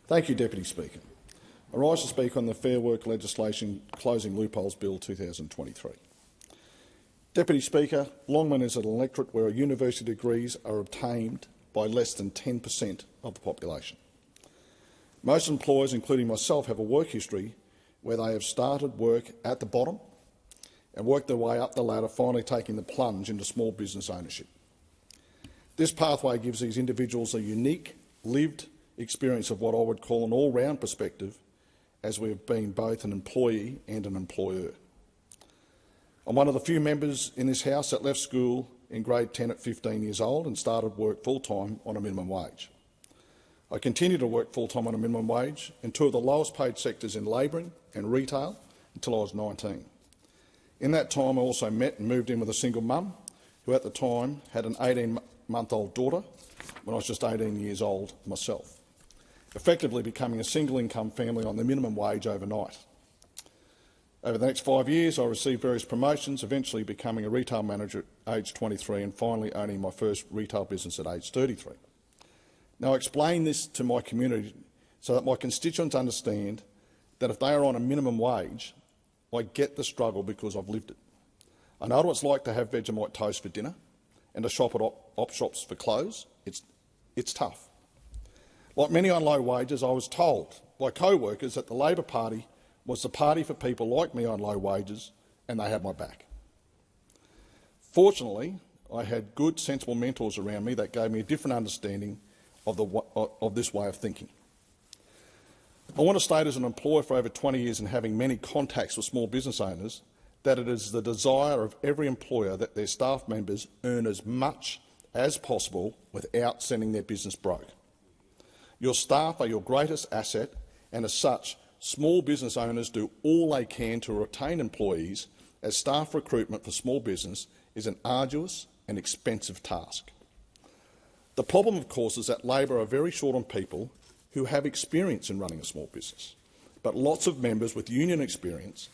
Thank you, Deputy Speaker. I rise to speak on the Fair Work legislation Closing Loopholes Bill 2023. Deputy Speaker, Longman is an electorate where university degrees are obtained by less than 10% of the population. Most employers, including myself, have a work history where they have started work at the bottom and worked their way up the ladder, finally taking the plunge into small business ownership. This pathway gives these individuals a unique, lived experience of what I would call an all-round perspective, as we have been both an employee and an employer. I'm one of the few members in this House that left school in grade 10 at 15 years old and started work full-time on a minimum wage. I continued to work full-time on a minimum wage in two of the lowest paid sectors in labouring and retail until I was 19. In that time I also met and moved in with a single mum who at the time had an 18-month-old daughter when I was just 18 years old myself, effectively becoming a single-income family on the minimum wage overnight. Over the next 5 years I received various promotions, eventually becoming a retail manager at age 23 and finally owning my first retail business at age 33. Now, I explain this to my community so that my constituents understand that if they are on a minimum wage, I get the struggle because I've lived it. I know what it's like to have Vegemite toast for dinner and to shop at op shops for clothes. It's tough. Like many on low wages, I was told by co-workers that the Labor Party was the party for people like me on low wages, and they had my back. Fortunately, I had good, sensible mentors around me that gave me a different understanding of this way of thinking. I want to state as an employer for over 20 years and having many contacts with small business owners that it is the desire of every employer that their staff members earn as much as possible without sending their business broke. Your staff are your greatest asset, and as such, small business owners do all they can to retain employees, as staff recruitment for small business is an arduous and expensive task. The problem, of course, is that Labor are very short on people who have experience in running a small business, but lots of members with union experience,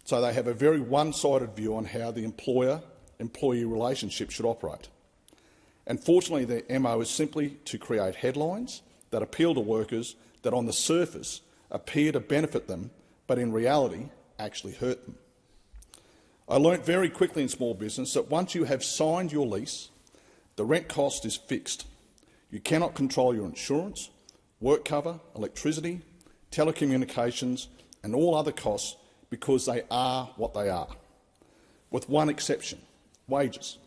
so they have a very one-sided view on how the employer-employee relationship should operate. And fortunately, their MO is simply to create headlines that appeal to workers that on the surface appear to benefit them, but in reality actually hurt them. I learnt very quickly in small business that once you have signed your lease, the rent cost is fixed. You cannot control your insurance, work cover, electricity, telecommunications and all other costs because they are what they are, with one exception: wages.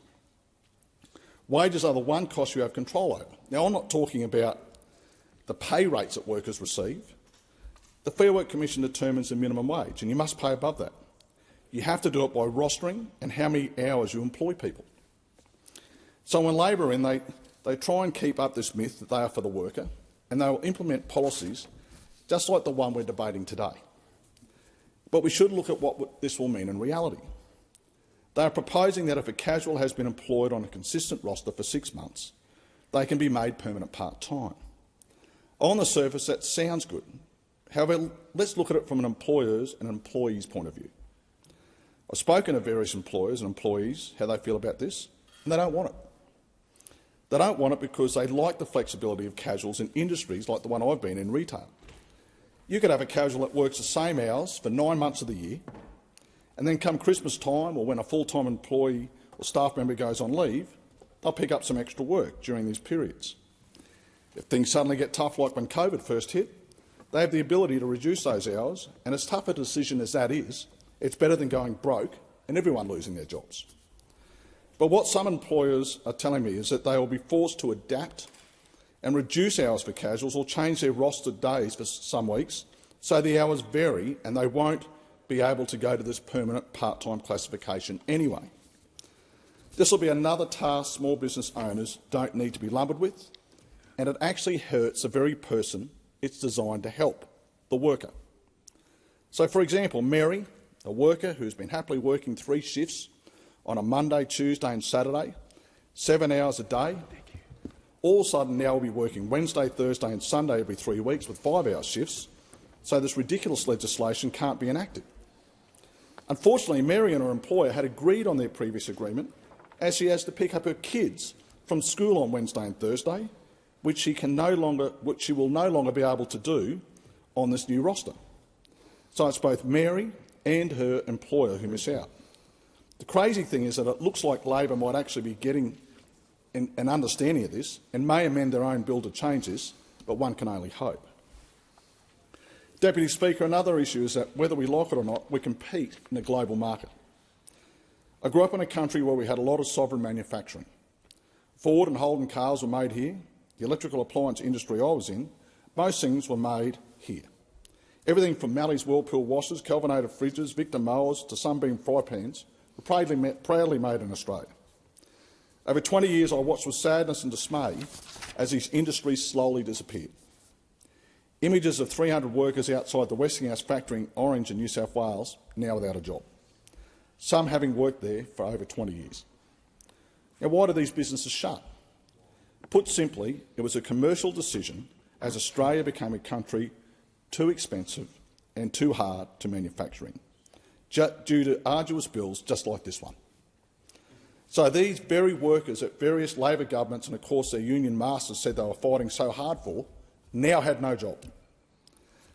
Wages are the one cost you have control over. Now, I'm not talking about the pay rates that workers receive. The Fair Work Commission determines the minimum wage, and you must pay above that. You have to do it by rostering and how many hours you employ people. So when Labor are in, they try and keep up this myth that they are for the worker, and they will implement policies just like the one we're debating today. But we should look at what this will mean in reality. They are proposing that if a casual has been employed on a consistent roster for 6 months, they can be made permanent part-time. On the surface, that sounds good. However, let's look at it from an employer's and employee's point of view. I've spoken to various employers and employees how they feel about this, and they don't want it. They don't want it because they like the flexibility of casuals in industries like the one I've been in, retail. You could have a casual that works the same hours for 9 months of the year, and then come Christmas time or when a full-time employee or staff member goes on leave, they'll pick up some extra work during these periods. If things suddenly get tough like when COVID first hit, they have the ability to reduce those hours, and as tough a decision as that is, it's better than going broke and everyone losing their jobs. But what some employers are telling me is that they will be forced to adapt and reduce hours for casuals or change their rostered days for some weeks so the hours vary and they won't be able to go to this permanent part-time classification anyway. This will be another task small business owners don't need to be lumbered with, and it actually hurts the very person it's designed to help, the worker. So, for example, Mary, a worker who's been happily working 3 shifts on a Monday, Tuesday and Saturday, 7 hours a day, all of a sudden now will be working Wednesday, Thursday and Sunday every 3 weeks with 5-hour shifts, so this ridiculous legislation can't be enacted. Unfortunately, Mary and her employer had agreed on their previous agreement, as she has to pick up her kids from school on Wednesday and Thursday, which she will no longer be able to do on this new roster. So it's both Mary and her employer who miss out. The crazy thing is that it looks like Labor might actually be getting an understanding of this and may amend their own bill to change this, but one can only hope. Deputy Speaker, another issue is that whether we like it or not, we compete in a global market. I grew up in a country where we had a lot of sovereign manufacturing. Ford and Holden cars were made here. The electrical appliance industry I was in, most things were made here. Everything from Mally's Whirlpool washers, Kelvinator fridges, Victor mowers to Sunbeam fry pans were proudly made in Australia. Over 20 years I watched with sadness and dismay as these industries slowly disappeared. Images of 300 workers outside the Westinghouse factory in Orange in New South Wales now without a job, some having worked there for over 20 years. Now, why do these businesses shut? Put simply, it was a commercial decision as Australia became a country too expensive and too hard to manufacture in, due to arduous bills just like this one. So these very workers that various Labor governments and of course their union masters said they were fighting so hard for now had no job.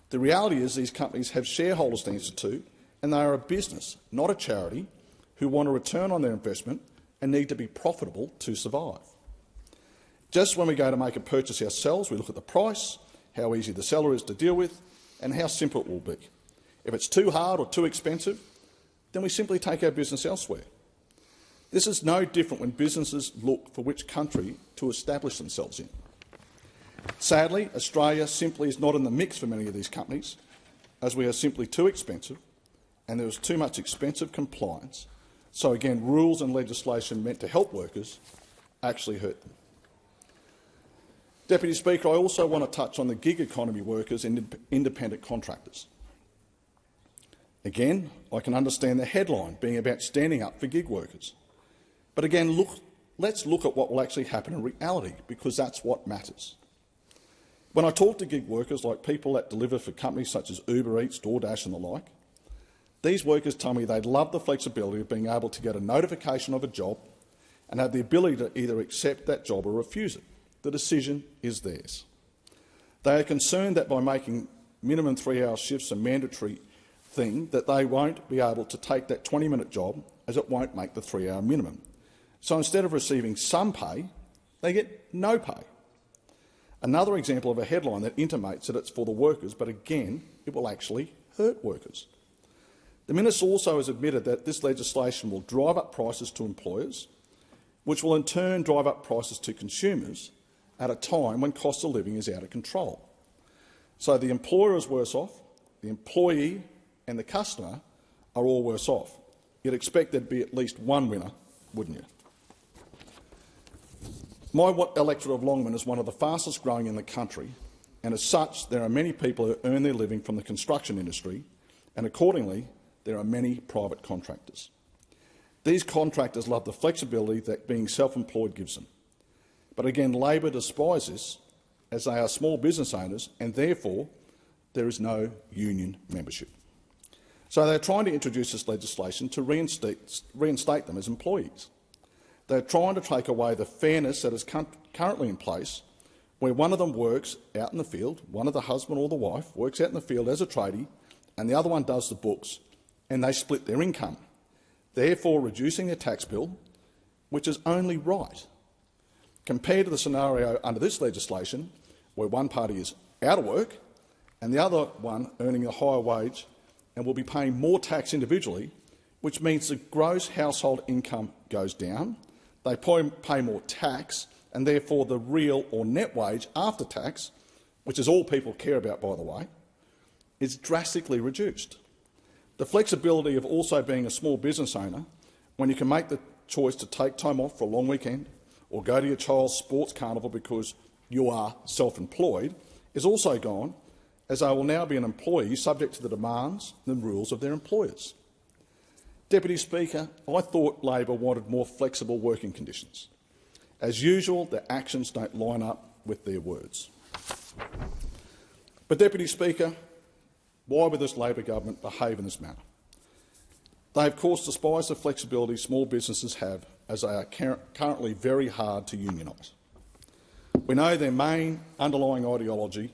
The reality is these companies have shareholders to answer to, and they are a business, not a charity, who want a return on their investment and need to be profitable to survive. Just when we go to make a purchase ourselves, we look at the price, how easy the seller is to deal with, and how simple it will be. If it's too hard or too expensive, then we simply take our business elsewhere. This is no different when businesses look for which country to establish themselves in. Sadly, Australia simply is not in the mix for many of these companies, as we are simply too expensive and there is too much expensive compliance. So again, rules and legislation meant to help workers actually hurt them. Deputy Speaker, I also want to touch on the gig economy workers and independent contractors. Again, I can understand the headline being about standing up for gig workers. But again, let's look at what will actually happen in reality, because that's what matters. When I talk to gig workers, like people that deliver for companies such as Uber Eats, DoorDash and the like, these workers tell me they'd love the flexibility of being able to get a notification of a job and have the ability to either accept that job or refuse it. The decision is theirs. They are concerned that by making minimum 3-hour shifts a mandatory thing, that they won't be able to take that 20-minute job as it won't make the 3-hour minimum. So instead of receiving some pay, they get no pay. Another example of a headline that intimates that it's for the workers, but again, it will actually hurt workers. The Minister also has admitted that this legislation will drive up prices to employers, which will in turn drive up prices to consumers at a time when cost of living is out of control. So the employer is worse off, the employee and the customer are all worse off. You'd expect there'd be at least one winner, wouldn't you? My electorate of Longman is one of the fastest growing in the country, and as such there are many people who earn their living from the construction industry, and accordingly there are many private contractors. These contractors love the flexibility that being self-employed gives them. But again, Labor despises this, as they are small business owners, and therefore there is no union membership. So they're trying to introduce this legislation to reinstate them as employees. They're trying to take away the fairness that is currently in place, where one of them works out in the field, one of the husband or the wife works out in the field as a tradie, and the other one does the books, and they split their income, therefore reducing their tax bill, which is only right, compared to the scenario under this legislation, where one party is out of work and the other one earning a higher wage and will be paying more tax individually, which means the gross household income goes down, they pay more tax, and therefore the real or net wage after tax, which is all people care about, by the way, is drastically reduced. The flexibility of also being a small business owner, when you can make the choice to take time off for a long weekend or go to your child's sports carnival because you are self-employed, is also gone, as they will now be an employee subject to the demands and rules of their employers. Deputy Speaker, I thought Labor wanted more flexible working conditions. As usual, their actions don't line up with their words. But, Deputy Speaker, why would this Labor government behave in this manner? They, of course, despise the flexibility small businesses have, as they are currently very hard to unionise. We know their main underlying ideology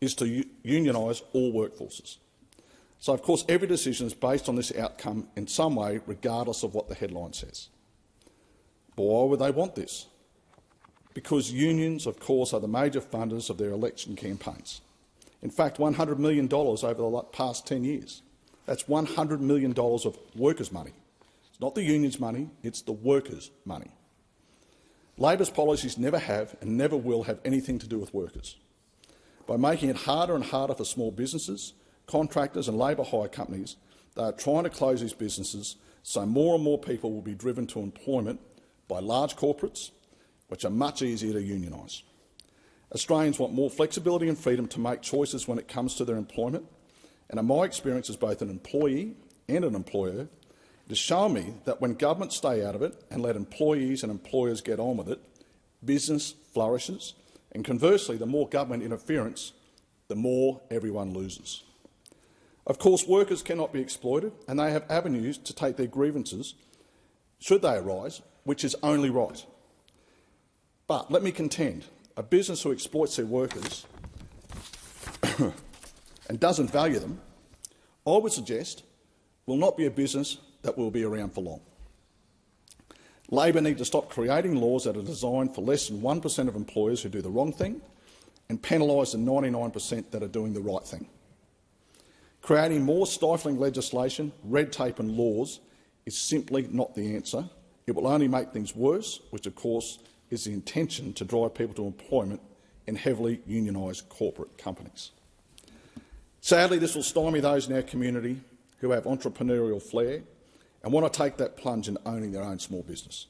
is to unionise all workforces. So, of course, every decision is based on this outcome in some way, regardless of what the headline says. But why would they want this? Because unions, of course, are the major funders of their election campaigns. In fact, $100 million over the past 10 years. That's $100 million of workers' money. It's not the unions' money, it's the workers' money. Labor's policies never have and never will have anything to do with workers. By making it harder and harder for small businesses, contractors and labour hire companies, they are trying to close these businesses so more and more people will be driven to employment by large corporates, which are much easier to unionise. Australians want more flexibility and freedom to make choices when it comes to their employment, and in my experience as both an employee and an employer, it has shown me that when governments stay out of it and let employees and employers get on with it, business flourishes, and conversely, the more government interference, the more everyone loses. Of course, workers cannot be exploited, and they have avenues to take their grievances, should they arise, which is only right. But let me contend, a business who exploits their workers and doesn't value them, I would suggest, will not be a business that will be around for long. Labor need to stop creating laws that are designed for less than 1% of employers who do the wrong thing and penalise the 99% that are doing the right thing. Creating more stifling legislation, red tape and laws is simply not the answer. It will only make things worse, which of course is the intention to drive people to employment in heavily unionised corporate companies. Sadly, this will stymie those in our community who have entrepreneurial flair and want to take that plunge in owning their own small business,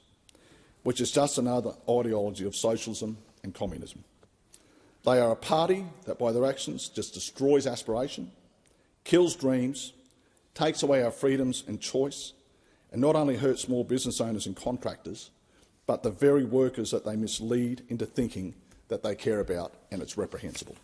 which is just another ideology of socialism and communism. They are a party that by their actions just destroys aspiration, kills dreams, takes away our freedoms and choice, and not only hurts small business owners and contractors, but the very workers that they mislead into thinking that they care about, and it's reprehensible.